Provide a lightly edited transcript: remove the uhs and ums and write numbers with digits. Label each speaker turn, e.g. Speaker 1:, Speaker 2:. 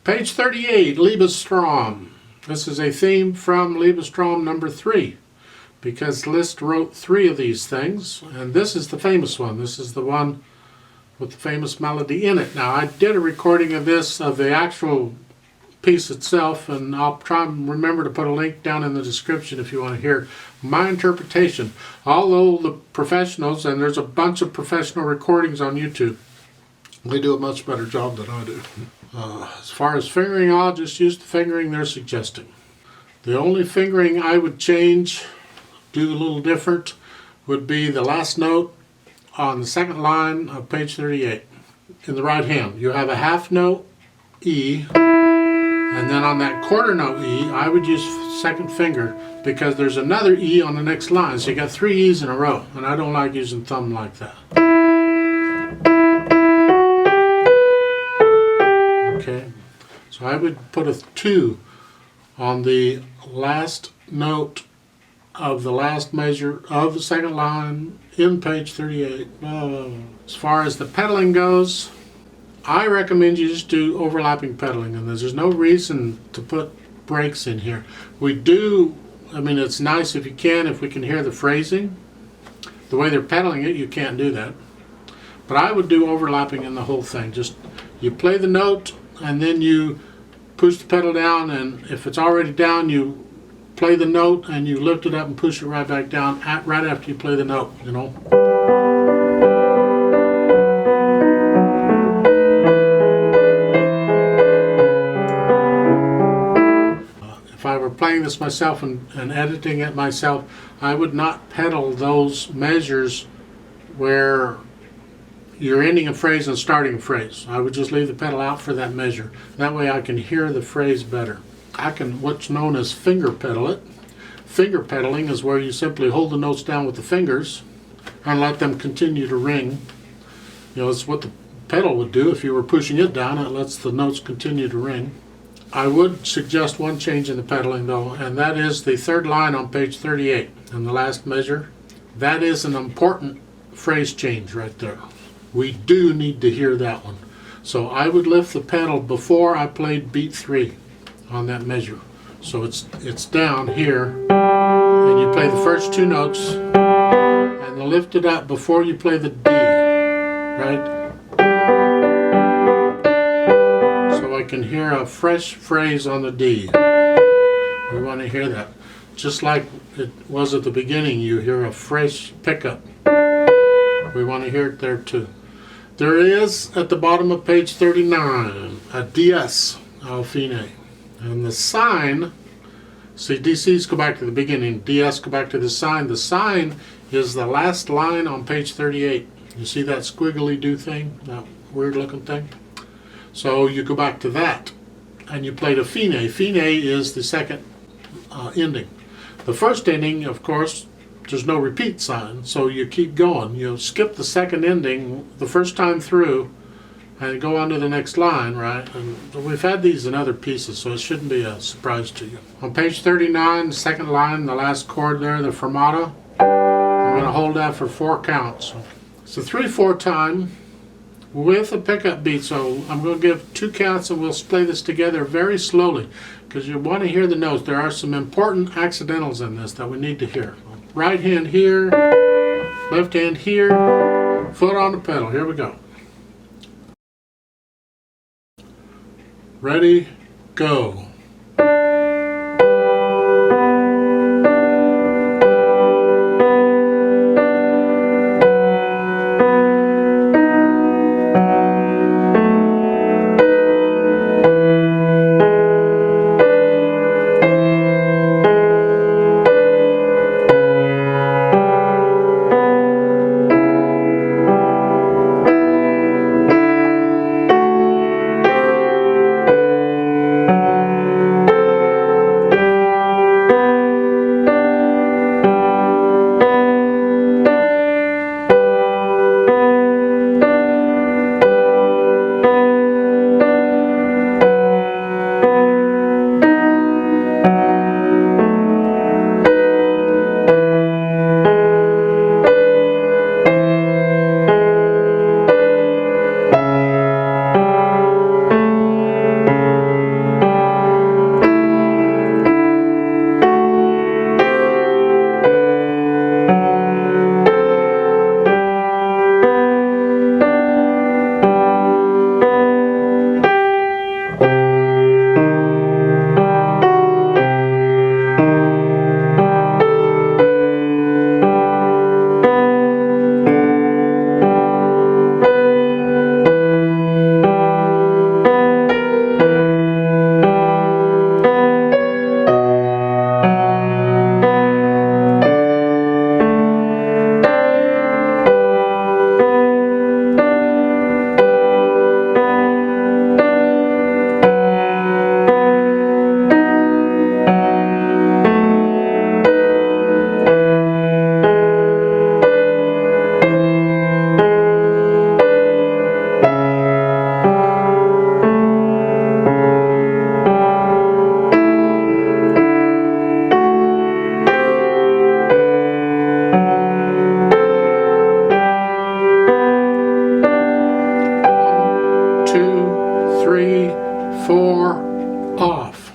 Speaker 1: Page 38, Liebestraum. This is a theme from Liebestraum number 3, because Liszt wrote 3 of these things, and this is the famous one. This is the one with the famous melody in it. Now, I did a recording of this, of the actual piece itself, and I'll try and remember to put a link down in the description if you want to hear my interpretation. Although the professionals, and there's a bunch of professional recordings on YouTube, they do a much better job than I do. As far as fingering, I'll just use the fingering they're suggesting. The only fingering I would change, do a little different, would be the last note on the second line of page 38. In the right hand, you have a half note E, and then on that quarter note E, I would use second finger because there's another E on the next line. So you got 3 E's in a row, and I don't like using thumb like that. Okay, so I would put a 2 on the last note of the last measure of the second line in page 38. As far as the pedaling goes, I recommend you just do overlapping pedaling, and there's no reason to put breaks in here. We do, I mean, it's nice if you can, if we can hear the phrasing. The way they're pedaling it, you can't do that. But I would do overlapping in the whole thing. Just, you play the note, and then you push the pedal down, and if it's already down, you play the note, and you lift it up and push it right back down right after you play the note, you know. If I were playing this myself and editing it myself, I would not pedal those measures where you're ending a phrase and starting a phrase. I would just leave the pedal out for that measure. That way I can hear the phrase better. I can, what's known as finger pedal it. Finger pedaling is where you simply hold the notes down with the fingers and let them continue to ring. You know, it's what the pedal would do. If you were pushing it down, it lets the notes continue to ring. I would suggest one change in the pedaling though, and that is the third line on page 38 in the last measure. That is an important phrase change right there. We do need to hear that one. So I would lift the pedal before I played beat 3 on that measure. So it's down here, and you play the first 2 notes, and you lift it up before you play the D, right? So I can hear a fresh phrase on the D. We want to hear that. Just like it was at the beginning, you hear a fresh pickup. We want to hear it there too. There is, at the bottom of page 39, a DS, Alfine. And the sign, see, DCs go back to the beginning, DS go back to the sign. The sign is the last line on page 38. You see that squiggly do thing, that weird looking thing? So you go back to that, and you play the fine. Fine is the second ending. The first ending, of course, there's no repeat sign, so you keep going. You skip the second ending the first time through and go on to the next line, right? And we've had these in other pieces, so it shouldn't be a surprise to you. On page 39, the second line, the last chord there, the fermata, I'm going to hold that for 4 counts. It's a 3/4 time with a pickup beat, so I'm going to give 2 counts and we'll play this together very slowly because you want to hear the notes. There are some important accidentals in this that we need to hear. Right hand here, left hand here, foot on the pedal. Here we go. Ready, go. 3, 4, off.